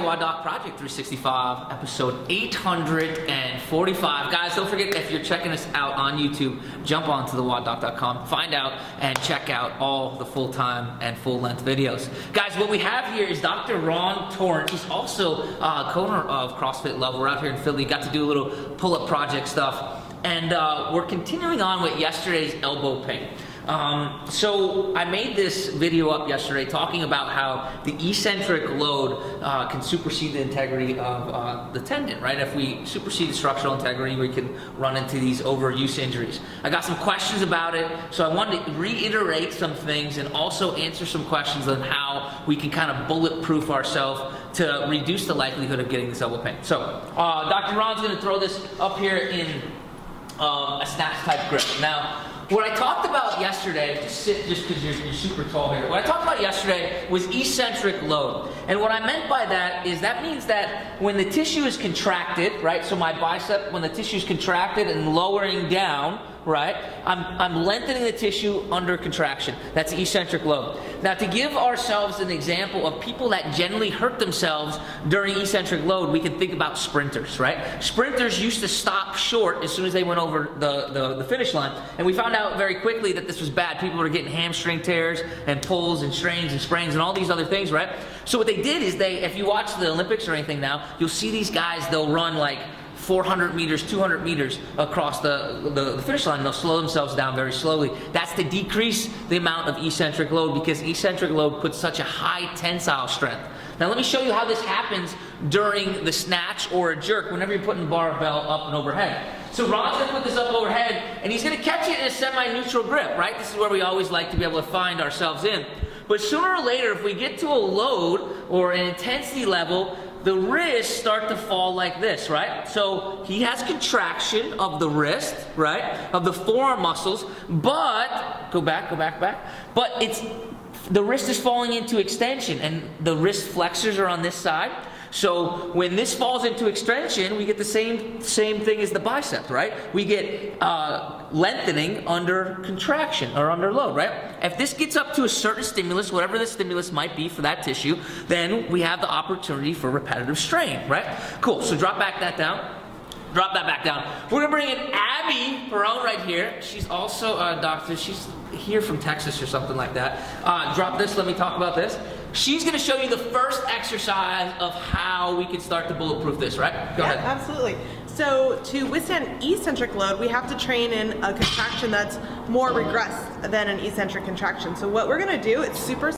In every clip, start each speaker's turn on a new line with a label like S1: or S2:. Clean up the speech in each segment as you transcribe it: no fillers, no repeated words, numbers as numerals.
S1: WODdoc Project 365, episode 845. Guys, don't forget, if you're checking us out on YouTube, jump on to the WODdoc.com, find out and check out all the full-time and full-length videos. Guys, what we have here is Dr. Ron Torrance. He's also co-owner of CrossFit Love. We're out here in Philly, got to do a little pull-up project stuff. And we're continuing on with yesterday's elbow pain. So I made this video up yesterday talking about how the eccentric load can supersede the integrity of the tendon, right? If we supersede the structural integrity, we can run into these overuse injuries. I got some questions about it, so I wanted to reiterate some things and also answer some questions on how we can kind of bulletproof ourselves to reduce the likelihood of getting this elbow pain. So Dr. Ron's going to throw this up here in a snatch type grip. Now, what I talked about yesterday, just because you're super tall here, what I talked about yesterday was eccentric load. And what I meant by that is that means that when the tissue is contracted, right, so my bicep, when the tissue is contracted and lowering down, right, I'm lengthening the tissue under contraction. That's eccentric load. Now, to give ourselves an example of people that generally hurt themselves during eccentric load, we can think about sprinters, right? Sprinters used to stop short as soon as they went over the finish line, and we found out very quickly that this was bad. People were getting hamstring tears and pulls and strains and sprains and all these other things, right? So what they did is if you watch the Olympics or anything now, you'll see these guys, they'll run like 400 meters, 200 meters across the finish line. They'll slow themselves down very slowly. That's to decrease the amount of eccentric load, because eccentric load puts such a high tensile strength. Now let me show you how this happens during the snatch or a jerk, whenever you're putting the barbell up and overhead. So Ron's gonna put this up overhead, and he's gonna catch it in a semi-neutral grip, right? This is where we always like to be able to find ourselves in. But sooner or later, if we get to a load or an intensity level, the wrists start to fall like this, right? So he has contraction of the wrist, right? Of the forearm muscles, but, go back. But the wrist is falling into extension, and the wrist flexors are on this side. So when this falls into extension, we get the same thing as the bicep, right? We get lengthening under contraction or under load, right? If this gets up to a certain stimulus, whatever the stimulus might be for that tissue, then we have the opportunity for repetitive strain, right? Cool, so drop that back down. We're gonna bring in Abby Perone right here. She's also a doctor. She's here from Texas or something like that. Drop this, let me talk about this. She's gonna show you the first exercise of how we can start to bulletproof this, right? Go ahead.
S2: Absolutely. So to withstand eccentric load, we have to train in a contraction that's more regressed than an eccentric contraction. So what we're gonna do, it's super.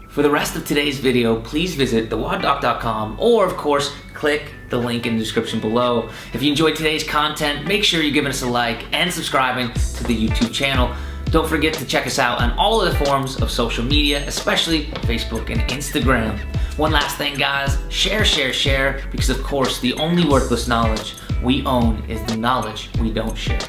S1: For the rest of today's video, please visit thewoddoc.com, or of course, click the link in the description below. If you enjoyed today's content, make sure you're giving us a like and subscribing to the YouTube channel. Don't forget to check us out on all of the forms of social media, especially Facebook and Instagram. One last thing, guys, share, because of course, the only worthless knowledge we own is the knowledge we don't share.